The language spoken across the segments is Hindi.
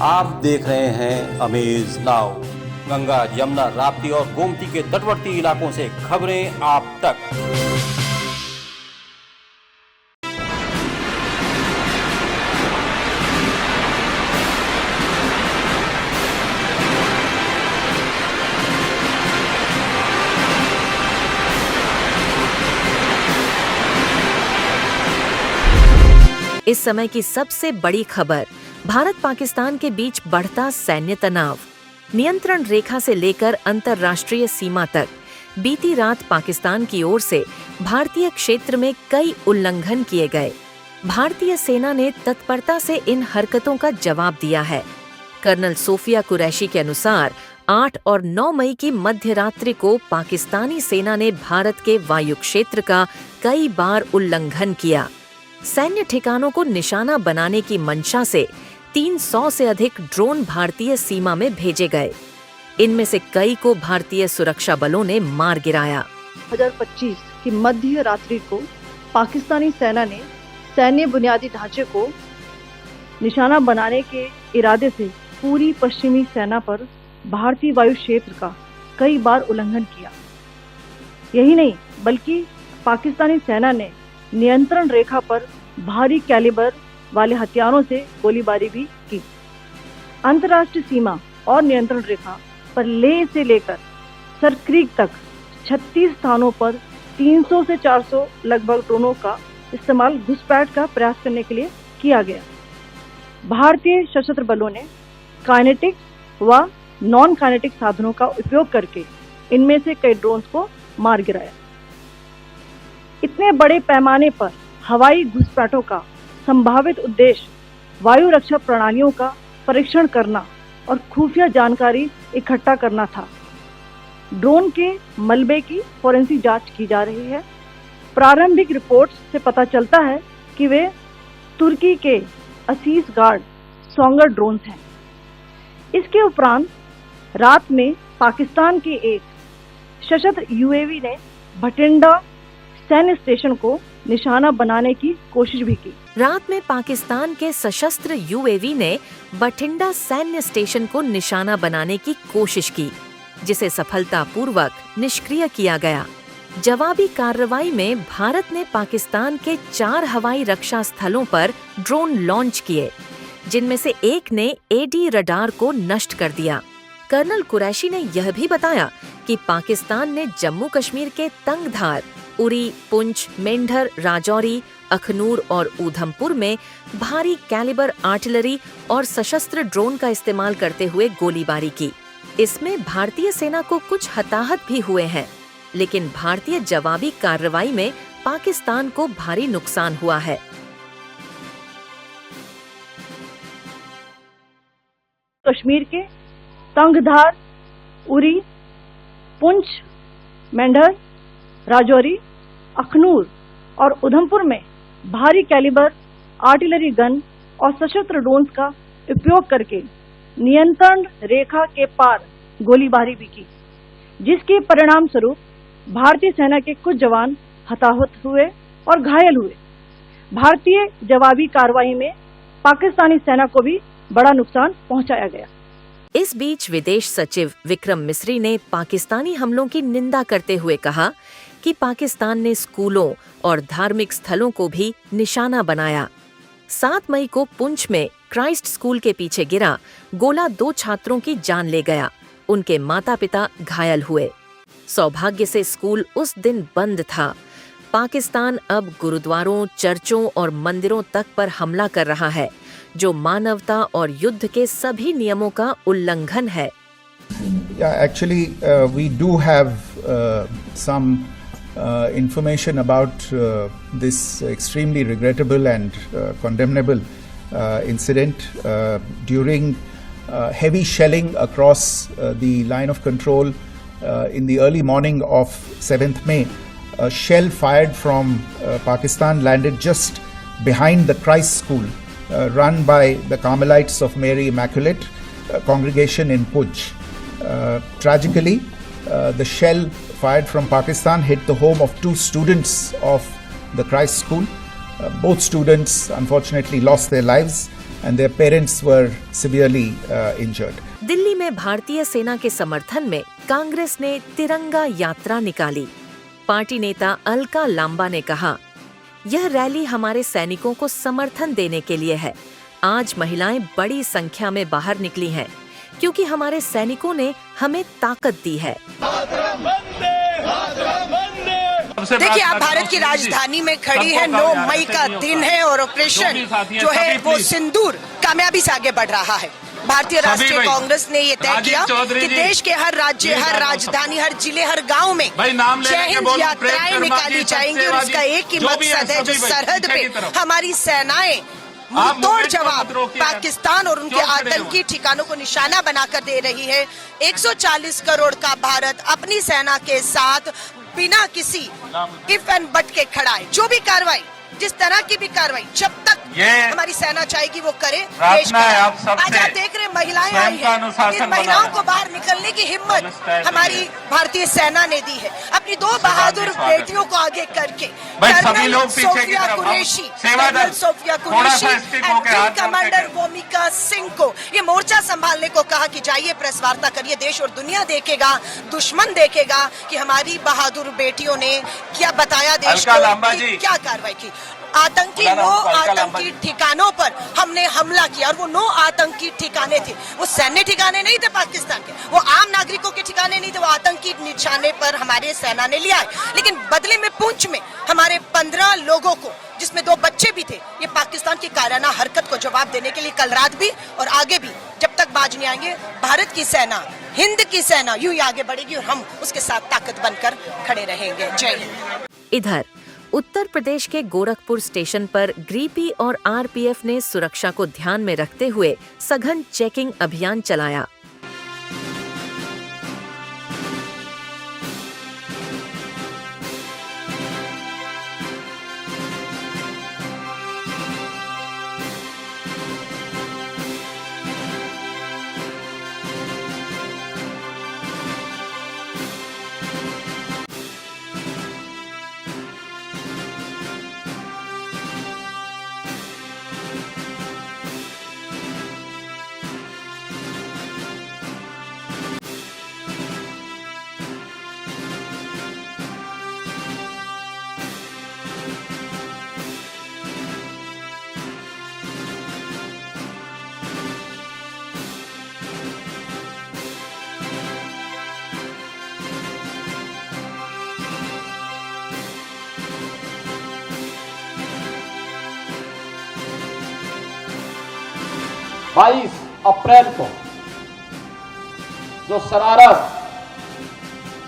आप देख रहे हैं अमेज नाउ। गंगा, यमुना, राप्ती और गोमती के तटवर्ती इलाकों से खबरें आप तक। इस समय की सबसे बड़ी खबर, भारत पाकिस्तान के बीच बढ़ता सैन्य तनाव। नियंत्रण रेखा से लेकर अंतर्राष्ट्रीय सीमा तक बीती रात पाकिस्तान की ओर से भारतीय क्षेत्र में कई उल्लंघन किए गए। भारतीय सेना ने तत्परता से इन हरकतों का जवाब दिया है। कर्नल सोफिया कुरैशी के अनुसार 8 और 9 मई की मध्य रात्रि को पाकिस्तानी सेना ने भारत के वायु क्षेत्र का कई बार उल्लंघन किया। सैन्य ठिकानों को निशाना बनाने की मंशा से 300 से अधिक ड्रोन भारतीय सीमा में भेजे गए। इनमें से कई को भारतीय सुरक्षा बलों ने मार गिराया। 2025 की मध्य रात्रि को पाकिस्तानी सेना ने सैन्य बुनियादी ढांचे को निशाना बनाने के इरादे से पूरी पश्चिमी सेना पर भारतीय वायु क्षेत्र का कई बार उल्लंघन किया। यही नहीं, बल्कि पाकिस्तानी सेना ने नियंत्रण रेखा पर भारी कैलिबर वाले हथियारों से गोलीबारी भी की। अंतर्राष्ट्रीय सीमा और नियंत्रण रेखा पर लेह से लेकर सरक्रीक तक 36 स्थानों पर 300 से 400 लगभग ड्रोनों का इस्तेमाल घुसपैठ का प्रयास करने के लिए किया गया। भारतीय सशस्त्र बलों ने काइनेटिक व नॉन काइनेटिक साधनों का उपयोग करके इनमें से कई ड्रोन्स को मार गिराया। इतने बड़े पैमाने पर हवाई घुसपैठों का संभावित उद्देश्य वायु रक्षा प्रणालियों का परीक्षण करना और खुफिया जानकारी इकट्ठा करना था। ड्रोन के मलबे की फोरेंसिक जांच की जा रही है। प्रारंभिक रिपोर्ट्स से पता चलता है कि वे तुर्की के असीस गार्ड सोंगर ड्रोन्स हैं। इसके उपरांत रात में पाकिस्तान के एक सशस्त्र यूएवी ने भटिंडा सैन्य स्टेशन को निशाना बनाने की कोशिश भी की। रात में पाकिस्तान के सशस्त्र यूएवी ने भटिंडा सैन्य स्टेशन को निशाना बनाने की कोशिश की, जिसे सफलतापूर्वक निष्क्रिय किया गया। जवाबी कार्रवाई में भारत ने पाकिस्तान के 4 हवाई रक्षा स्थलों पर ड्रोन लॉन्च किए, जिनमें से एक ने एडी रडार को नष्ट कर दिया। कर्नल कुरैशी ने यह भी बताया कि पाकिस्तान ने जम्मू कश्मीर के तंगधार, उरी, पुंछ, मेंढर, राजौरी, अखनूर और ऊधमपुर में भारी कैलिबर आर्टिलरी और सशस्त्र ड्रोन का इस्तेमाल करते हुए गोलीबारी की। इसमें भारतीय सेना को कुछ हताहत भी हुए हैं, लेकिन भारतीय जवाबी कार्रवाई में पाकिस्तान को भारी नुकसान हुआ है। कश्मीर के तंगधार, उरी, पुंछ, मेंढर, राजौरी, अखनूर और उधमपुर में भारी कैलिबर आर्टिलरी गन और सशस्त्र ड्रोन्स का उपयोग करके नियंत्रण रेखा के पार गोलीबारी भी की, जिसके परिणाम स्वरूप भारतीय सेना के कुछ जवान हताहत हुए और घायल हुए। भारतीय जवाबी कार्रवाई में पाकिस्तानी सेना को भी बड़ा नुकसान पहुंचाया गया। इस बीच विदेश सचिव विक्रम मिस्री ने पाकिस्तानी हमलों की निंदा करते हुए कहा कि पाकिस्तान ने स्कूलों और धार्मिक स्थलों को भी निशाना बनाया। 7 मई को पुंछ में क्राइस्ट स्कूल के पीछे गिरा गोला 2 छात्रों की जान ले गया। उनके माता पिता घायल हुए। सौभाग्य से स्कूल उस दिन बंद था। पाकिस्तान अब गुरुद्वारों, चर्चों और मंदिरों तक पर हमला कर रहा है, जो मानवता और युद्ध के सभी नियमों का उल्लंघन है। Actually, we do have some information about this extremely regrettable and condemnable incident. During heavy shelling across the line of control in the early morning of 7th May, a shell fired from Pakistan landed just behind the Christ School run by the Carmelites of Mary Immaculate congregation in Puj. Tragically, the shell fired from Pakistan hit the home of 2 students of the Christ School. Both students unfortunately lost their lives. and their parents were severely injured. Delhi में भारतीय सेना के समर्थन में कांग्रेस ने तिरंगा यात्रा निकाली। पार्टी नेता अलका लांबा ने कहा, यह रैली हमारे सैनिकों को समर्थन देने के लिए है। आज महिलाएं बड़ी संख्या में बाहर निकली हैं, क्योंकि हमारे सैनिकों ने हमें ताकत दी है। देखिए, आप भारत की राजधानी में खड़ी है, 9 मई का दिन है और ऑपरेशन जो है वो सिंदूर कामयाबी से आगे बढ़ रहा है। भारतीय राष्ट्रीय कांग्रेस ने ये तय किया कि देश के हर राज्य, हर राजधानी, हर जिले, हर गांव में जय हिंद यात्राएं निकाली जाएंगी और इसका एक ही मकसद है, जो सरहद पे हमारी सेनाएं मुंहतोड़ जवाब पाकिस्तान और उनके आतंकी ठिकानों को निशाना बनाकर दे रही है। 140 करोड़ का भारत अपनी सेना के साथ बिना किसी इफ एंड बट के खड़ा है। जो भी कार्रवाई, जिस तरह की भी कार्रवाई जब तक हमारी सेना चाहेगी वो करे। देश का आज आप देख रहे महिलाएं आई हैं, इन महिलाओं को बाहर निकलने की हिम्मत हमारी भारतीय सेना ने दी है, अपनी 2 बहादुर बेटियों को आगे करके। Colonel Sofia Qureshi and commander Bhumika Singh को ये मोर्चा संभालने को कहा कि जाइए प्रेस वार्ता करिए, देश और दुनिया देखेगा, दुश्मन देखेगा कि हमारी बहादुर बेटियों ने क्या बताया देश को, क्या कार्रवाई की। आतंकी 9 आतंकी ठिकानों पर हमने हमला किया और वो 9 आतंकी ठिकाने थे, वो सैन्य ठिकाने नहीं थे पाकिस्तान के, वो आम नागरिकों के ठिकाने नहीं थे, वो आतंकी निशाने पर हमारे सेना ने लिया है। लेकिन बदले में पुंछ में हमारे 15 लोगों को, जिसमें 2 बच्चे भी थे, ये पाकिस्तान की कायराना हरकत को जवाब देने के लिए कल रात भी और आगे भी जब तक बाज नहीं आएंगे, भारत की सेना, हिंद की सेना यूं ही आगे बढ़ेगी और हम उसके साथ ताकत बनकर खड़े रहेंगे। जय हिंद। इधर उत्तर प्रदेश के गोरखपुर स्टेशन पर ग्रीपी और आरपीएफ ने सुरक्षा को ध्यान में रखते हुए सघन चेकिंग अभियान चलाया। बाईस अप्रैल को जो शरारत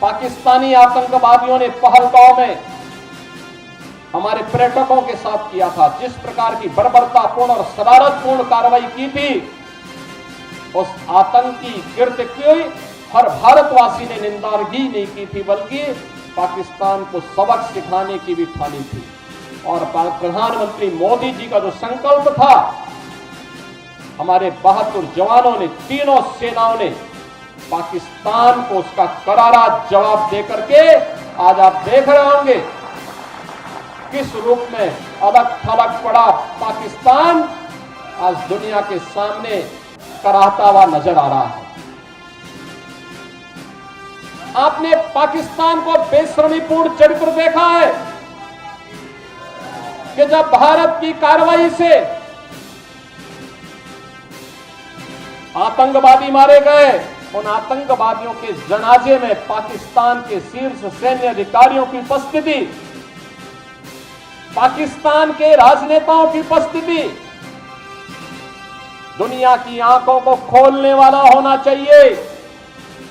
पाकिस्तानी आतंकवादियों ने पहलगांव में हमारे पर्यटकों के साथ किया था, जिस प्रकार की बर्बरतापूर्ण और शरारतपूर्ण कार्रवाई की थी, उस आतंकी कृत्य की हर भारतवासी ने निंदा ही नहीं की थी, बल्कि पाकिस्तान को सबक सिखाने की भी ठानी थी। और प्रधानमंत्री मोदी जी का जो संकल्प था, हमारे बहादुर जवानों ने, तीनों सेनाओं ने पाकिस्तान को उसका करारा जवाब देकर के आज आप देख रहे होंगे किस रूप में अलग थलग पड़ा पाकिस्तान आज दुनिया के सामने कराहता हुआ नजर आ रहा है। आपने पाकिस्तान को बेशर्मीपूर्ण चरित्र देखा है कि जब भारत की कार्रवाई से आतंकवादी मारे गए, उन आतंकवादियों के जनाजे में पाकिस्तान के शीर्ष सैन्य अधिकारियों की उपस्थिति, पाकिस्तान के राजनेताओं की उपस्थिति दुनिया की आंखों को खोलने वाला होना चाहिए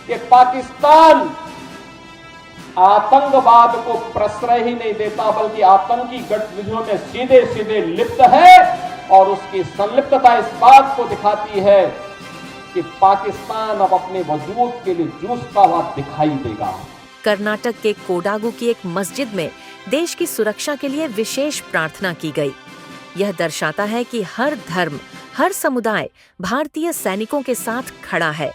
कि पाकिस्तान आतंकवाद को प्रश्रय ही नहीं देता, बल्कि आतंकी गतिविधियों में सीधे सीधे लिप्त है। और उसकी संलिप्तता इस बात को दिखाती है कि पाकिस्तान अब अपने वजूद के लिए जूझता हुआ दिखाई देगा। कर्नाटक के कोडागु की एक मस्जिद में देश की सुरक्षा के लिए विशेष प्रार्थना की गई। यह दर्शाता है कि हर धर्म, हर समुदाय भारतीय सैनिकों के साथ खड़ा है।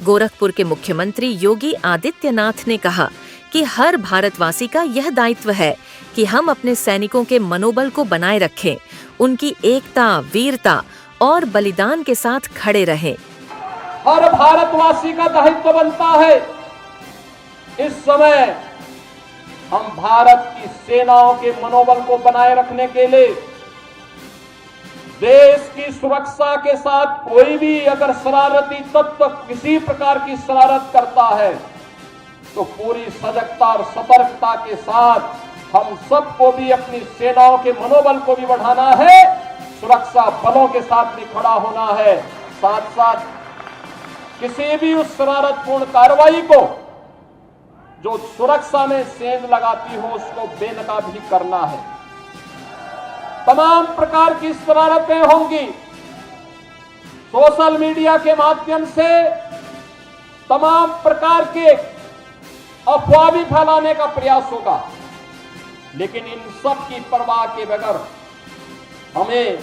गोरखपुर के मुख्यमंत्री योगी आदित्यनाथ ने कहा कि हर भारतवासी का यह दायित्व है कि हम अपने सैनिकों के मनोबल को बनाए रखें, उनकी एकता, वीरता और बलिदान के साथ खड़े रहें। हर भारतवासी का दायित्व बनता है इस समय हम भारत की सेनाओं के मनोबल को बनाए रखने के लिए देश की सुरक्षा के साथ कोई भी अगर शरारती तत्व किसी प्रकार की शरारत करता है तो पूरी सजगता और सतर्कता के साथ हम सबको भी अपनी सेनाओं के मनोबल को भी बढ़ाना है, सुरक्षा बलों के साथ भी खड़ा होना है, साथ साथ किसी भी उस शरारतपूर्ण कार्रवाई को जो सुरक्षा में सेंध लगाती हो उसको बेनकाब भी करना है। तमाम प्रकार की शरारतें होंगी, सोशल मीडिया के माध्यम से तमाम प्रकार के अफवाह भी फैलाने का प्रयास होगा, लेकिन इन सब की परवाह के बगैर हमें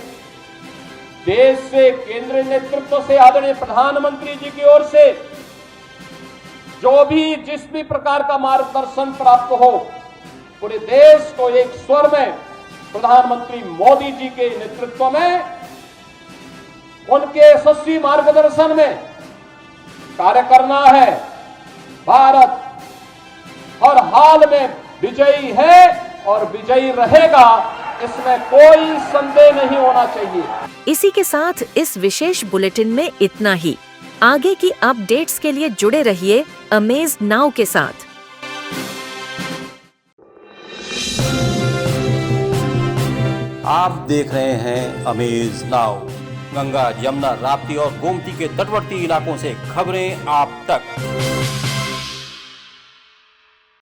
देश से, केंद्रीय नेतृत्व से, आदरणीय प्रधानमंत्री जी की ओर से जो भी जिस भी प्रकार का मार्गदर्शन प्राप्त हो, पूरे देश को एक स्वर में प्रधानमंत्री मोदी जी के नेतृत्व में उनके यशस्वी मार्गदर्शन में कार्य करना है। भारत हर हाल में विजयी है और विजयी रहेगा, इसमें कोई संदेह नहीं होना चाहिए। इसी के साथ इस विशेष बुलेटिन में इतना ही। आगे की अपडेट्स के लिए जुड़े रहिए अमेज नाउ के साथ। आप देख रहे हैं अमेज नाउ। गंगा, यमुना, राप्ती और गोमती के तटवर्ती इलाकों से खबरें आप तक।